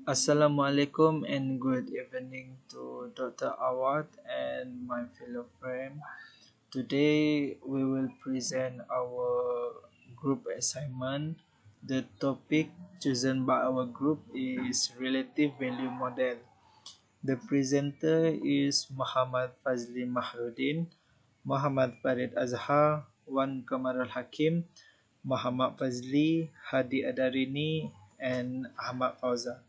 Assalamualaikum and good evening to Dr. Awad and my fellow friend. Today we will present our group assignment. The topic chosen by our group is relative value model. The presenter is Muhammad Fazli Mahrudin, Muhammad Farid Azhar, Wan Kamarul Hakim, Muhammad Fazli, Hadi Adarini, and Ahmad Fauzan.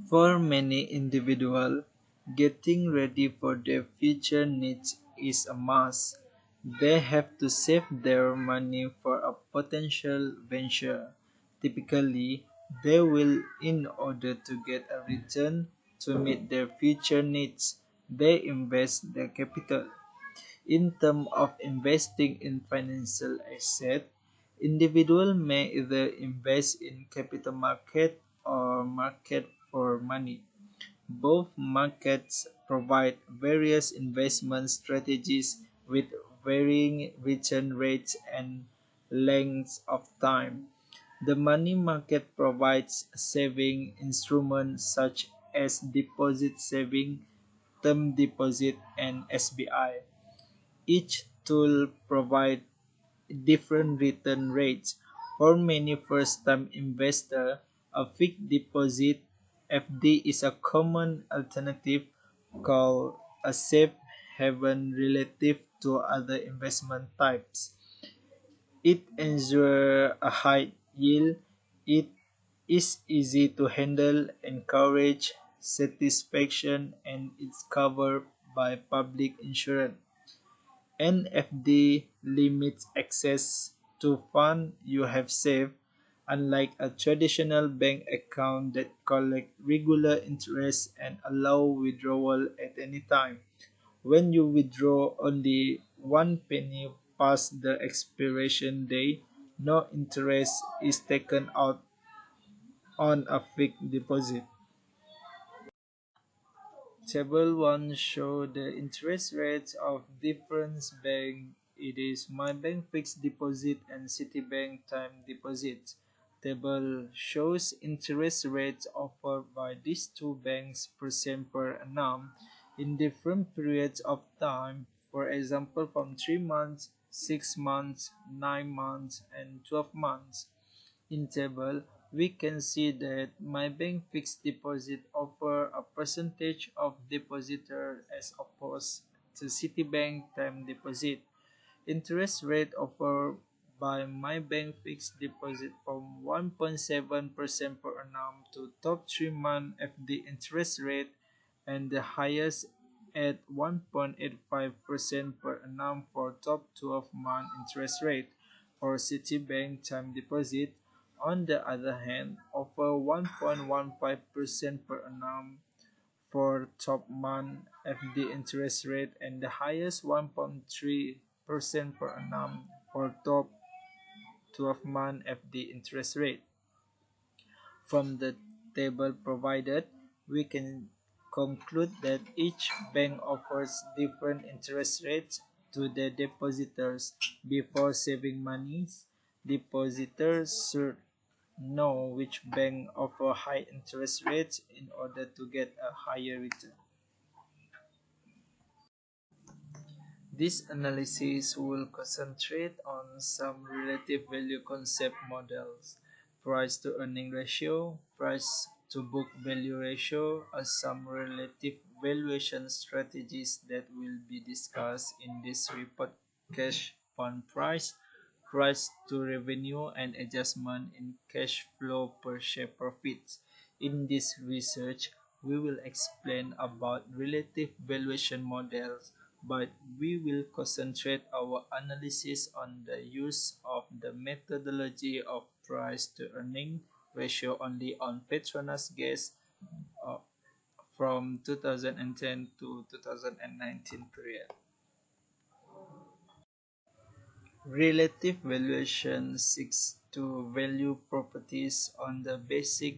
For many individuals, getting ready for their future needs is a must. They have to save their money for a potential venture. Typically, they will, in order to get a return to meet their future needs, they invest their capital. In terms of investing in financial assets, individuals may either invest in capital market or market for money. Both markets provide various investment strategies with varying return rates and lengths of time. The money market provides saving instruments such as deposit saving, term deposit, and SBI. Each tool provides different return rates. For many first-time investors, a fixed deposit (FD) is a common alternative called a safe haven relative to other investment types. It ensures a high yield, it is easy to handle, encourage satisfaction, and is covered by public insurance. NFD limits access to funds you have saved, unlike a traditional bank account that collects regular interest and allows withdrawal at any time. When you withdraw only one penny past the expiration date, no interest is taken out on a fixed deposit. Table 1 shows the interest rates of different banks. It is My Bank fixed deposit and Citibank time deposit. Table shows interest rates offered by these two banks percent per annum in different periods of time, for example from 3 months, 6 months, 9 months, and 12 months. In table, we can see that my bank fixed deposit offer a percentage of depositor as opposed to Citibank time deposit. Interest rate offered by my bank fixed deposit from 1.7% per annum to top 3-month FD interest rate and the highest at 1.85% per annum for top 12-month interest rate. For Citibank time deposit, on the other hand, offer 1.15% per annum for top month FD interest rate and the highest 1.3% per annum for top 12-month FD interest rate. From the table provided, we can conclude that each bank offers different interest rates to the depositors. Before saving monies, depositors should know which bank offer high interest rates in order to get a higher return. This analysis will concentrate on some relative value concept models: price to earning ratio, price to book value ratio, as some relative valuation strategies that will be discussed in this report: cash fund price, price to revenue, and adjustment in cash flow per share profits. In this research, we will explain about relative valuation models, but we will concentrate our analysis on the use of the methodology of price to earning ratio only on Petronas Gas uh, from 2010 to 2019 period. Relative valuation seeks to value properties on the basis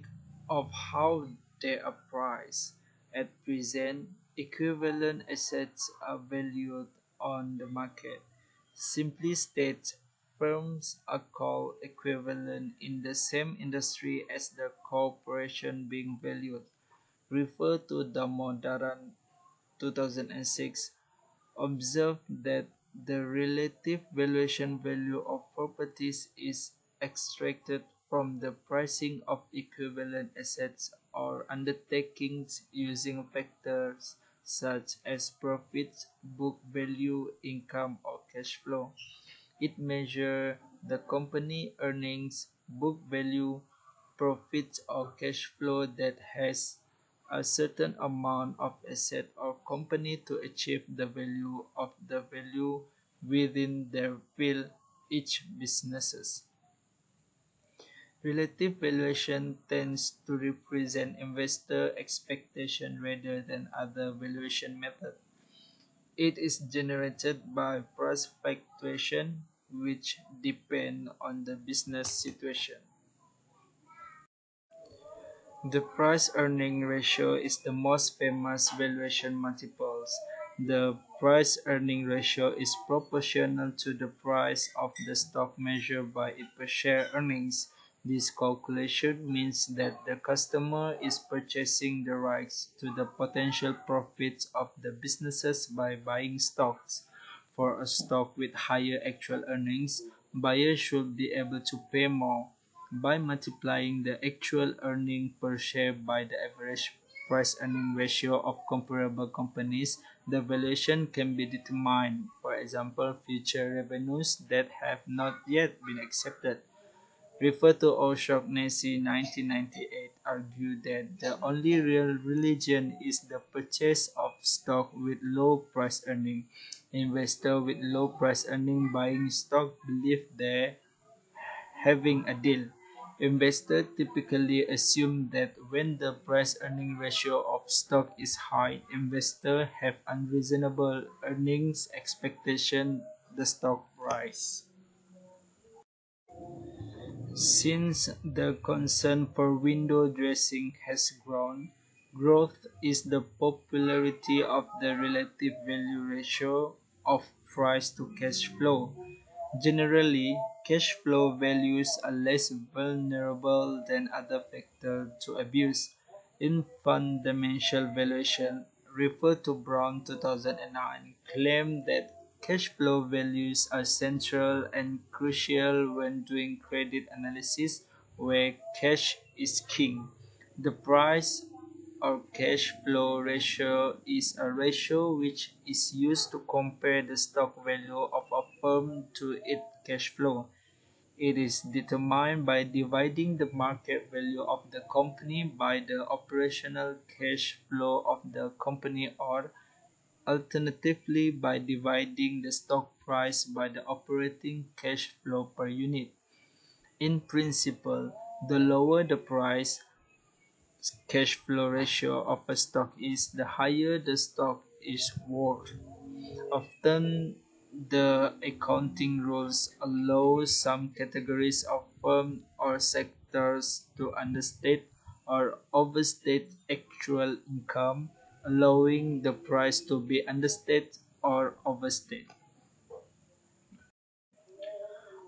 of how they are priced. At present, equivalent assets are valued on the market. Simply stated, firms are called equivalent in the same industry as the corporation being valued. Refer to Damodaran 2006. Observe that the relative valuation value of properties is extracted from the pricing of equivalent assets or undertakings using factors such as profits, book value, income, or cash flow. It measures the company earnings, book value, profits, or cash flow that has a certain amount of asset or company to achieve the value of the value within their field each businesses. Relative valuation tends to represent investor expectation rather than other valuation method. It is generated by price fluctuation which depend on the business situation. The price-earning ratio is the most famous valuation multiples. The price-earning ratio is proportional to the price of the stock measured by its per-share earnings. This calculation means that the customer is purchasing the rights to the potential profits of the businesses by buying stocks. For a stock with higher actual earnings, buyers should be able to pay more. By multiplying the actual earning per share by the average price-earning ratio of comparable companies, the valuation can be determined. For example, future revenues that have not yet been accepted. Refer to O'Shaughnessy 1998 argued that the only real religion is the purchase of stock with low price earning. Investors with low price earning buying stock believe they having a deal. Investors typically assume that when the price-earning ratio of stock is high, investors have unreasonable earnings expectation the stock rise. Since the concern for window dressing has grown, growth is the popularity of the relative value ratio of price to cash flow. Generally, cash flow values are less vulnerable than other factors to abuse. In fundamental valuation, refer to Brown 2009, claimed that cash flow values are central and crucial when doing credit analysis where cash is king. The price or cash flow ratio is a ratio which is used to compare the stock value of a firm to its cash flow. It is determined by dividing the market value of the company by the operational cash flow of the company or alternatively by dividing the stock price by the operating cash flow per unit. In principle, the lower the price cash flow ratio of a stock is, the higher the stock is worth. Often, the accounting rules allow some categories of firms or sectors to understate or overstate actual income, allowing the price to be understated or overstated.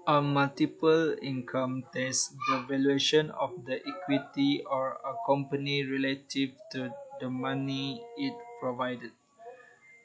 A multiple income test the valuation of the equity or a company relative to the money it provided.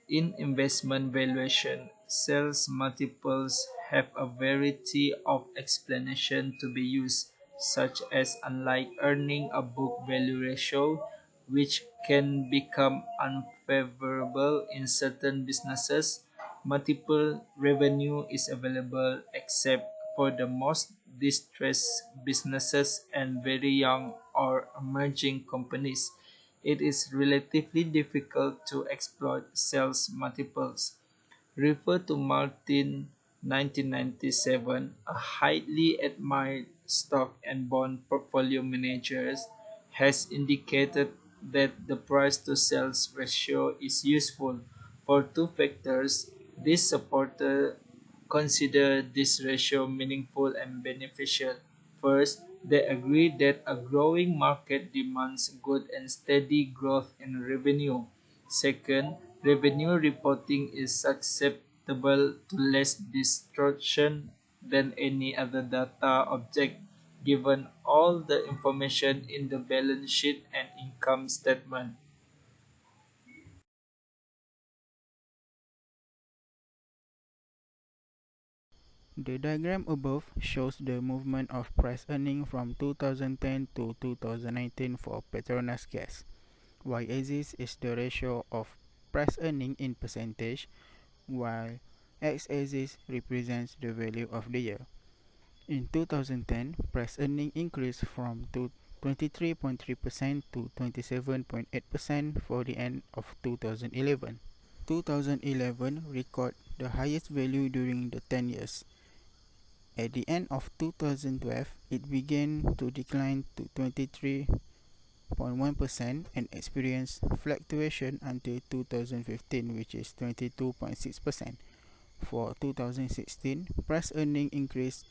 In investment valuation, sales multiples have a variety of explanations to be used, such as unlike earning a book value ratio, which can become unfavorable in certain businesses. Multiple revenue is available except for the most distressed businesses and very young or emerging companies. It is relatively difficult to exploit sales multiples. Refer to Martin 1997, a highly admired stock and bond portfolio manager has indicated that the price to sales ratio is useful for two factors. This supporter consider this ratio meaningful and beneficial. First, they agree that a growing market demands good and steady growth in revenue. Second, revenue reporting is susceptible to less distortion than any other data object given all the information in the balance sheet and income statement. The diagram above shows the movement of price earning from 2010 to 2019 for Petronas gas. Y-axis is the ratio of price earning in percentage, while x-axis represents the value of the year. In 2010, price earning increased from 23.3% to 27.8% for the end of 2011. 2011 record the highest value during the 10 years. At the end of 2012, it began to decline to 23.1% and experienced fluctuation until 2015, which is 22.6%. For 2016, price earning increased,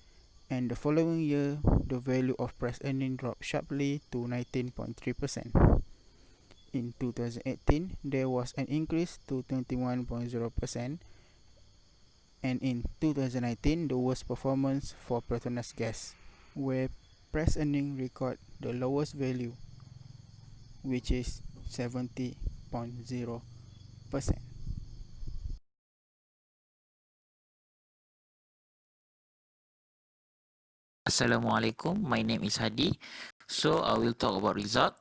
and the following year, the value of price earning dropped sharply to 19.3%. In 2018, there was an increase to 21.0%, and in 2019, the worst performance for Petronas gas, where price earning record the lowest value, which is 70.0%. Assalamualaikum, my name is Hadi. So I will talk about result.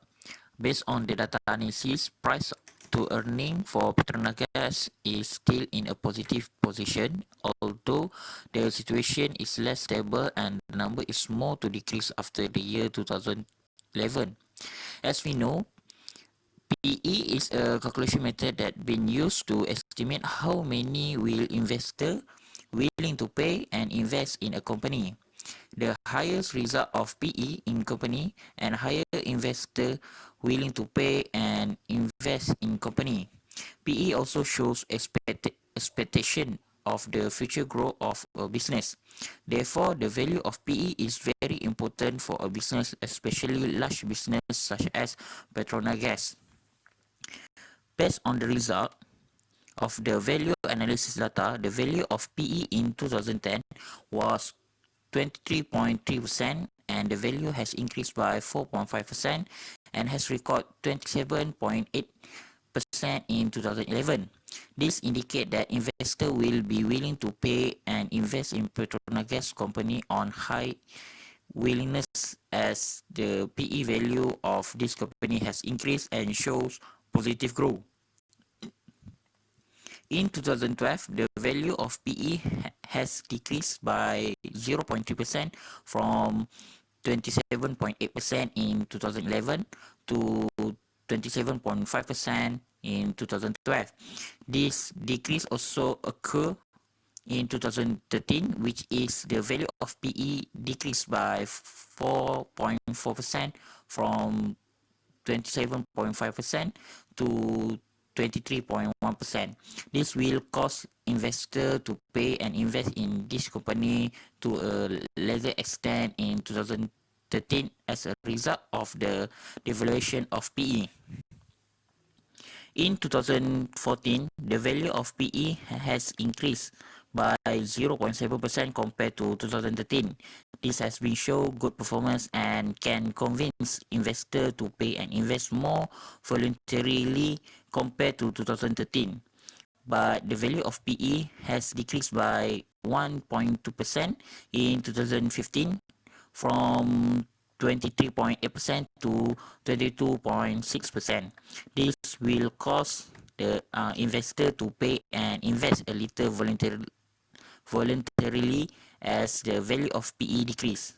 Based on the data analysis, price to earning for Petronas Gas is still in a positive position, although the situation is less stable and the number is more to decrease after the year 2011. As we know, PE is a calculation method that been used to estimate how many will investor willing to pay and invest in a company. The highest result of PE in company and higher investor willing to pay and invest in company. PE also shows expectation of the future growth of a business. Therefore, the value of PE is very important for a business, especially large business such as Petronas Gas. Based on the result of the value analysis data, the value of PE in 2010 was 23.3% and the value has increased by 4.5% and has recorded 27.8% in 2011. This indicates that investors will be willing to pay and invest in Petronas Gas Company on high willingness as the PE value of this company has increased and shows positive growth. In 2012, the value of PE has decreased by 0.3% from 27.8% in 2011 to 27.5% in 2012. This decrease also occurred in 2013, which is the value of PE decreased by 4.4% from 27.5% to 23.1%. This will cause investor to pay and invest in this company to a lesser extent in 2013 as a result of the devaluation of PE. In 2014, the value of PE has increased by 0.7% compared to 2013. This has been shown good performance and can convince investors to pay and invest more voluntarily compared to 2013. But the value of PE has decreased by 1.2% in 2015 from 23.8% to 22.6%. This will cause the investor to pay and invest a little voluntarily as the value of PE decrease.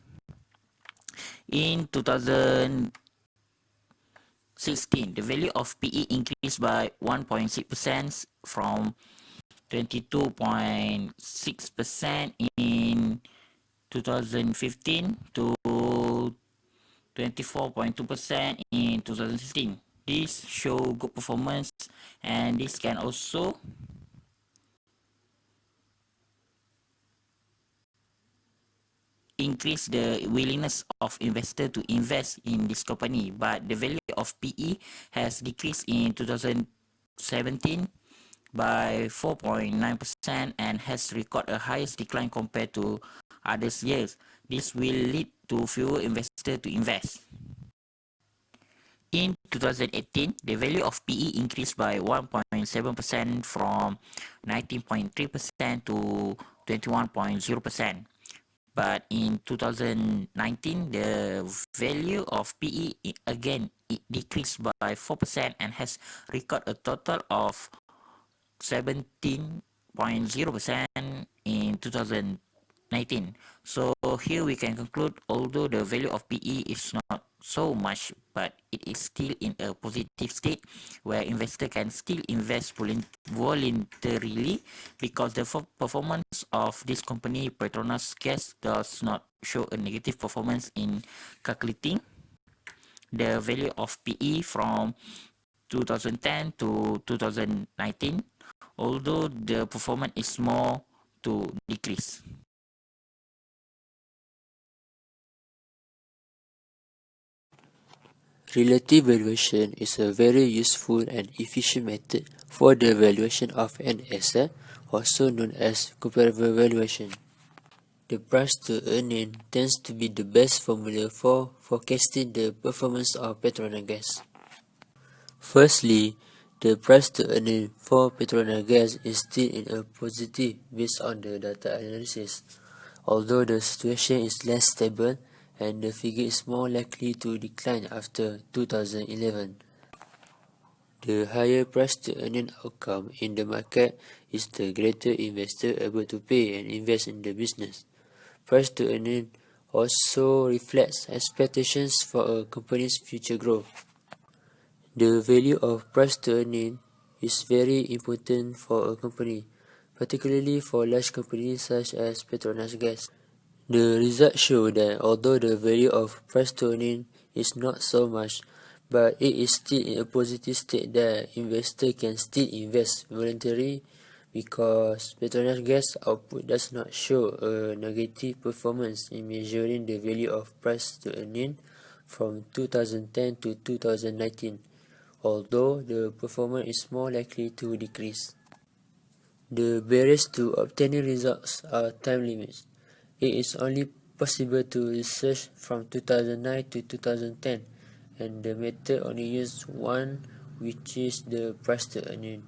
In 2016, the value of PE increased by 1.6% from 22.6% in 2015 to 24.2% in 2016. This show good performance and this can also increase the willingness of investor to invest in this company, but the value of PE has decreased in 2016 2017 by 4.9% and has recorded a highest decline compared to other years. This will lead to fewer investors to invest. In 2018, the value of PE increased by 1.7% from 19.3% to 21.0%. But in 2019, the value of PE again decreased by 4% and has recorded a total of 17.0% in 2019. So here we can conclude, although the value of PE is not so much, but it is still in a positive state where investor can still invest voluntarily, because the performance of this company, Petronas Gas, does not show a negative performance in calculating the value of PE from 2010 to 2019, although the performance is more to decrease. Relative valuation is a very useful and efficient method for the valuation of an asset, also known as comparable valuation. The price to earning tends to be the best formula for forecasting the performance of Petronas Gas. Firstly, the price to earning for Petronas Gas is still in a positive based on the data analysis, although the situation is less stable and the figure is more likely to decline after 2011. The higher price to earning outcome in the market is the greater investor able to pay and invest in the business. Price to earning also reflects expectations for a company's future growth. The value of price to earning is very important for a company, particularly for large companies such as Petronas Gas. The results show that although the value of price to earning is not so much, but it is still in a positive state that investors can still invest voluntarily, because Petronas Gas output does not show a negative performance in measuring the value of price to earning from 2010 to 2019, although the performance is more likely to decrease. The barriers to obtaining results are time limits. It is only possible to research from 2009 to 2010, and the method only uses one, which is the price to earning.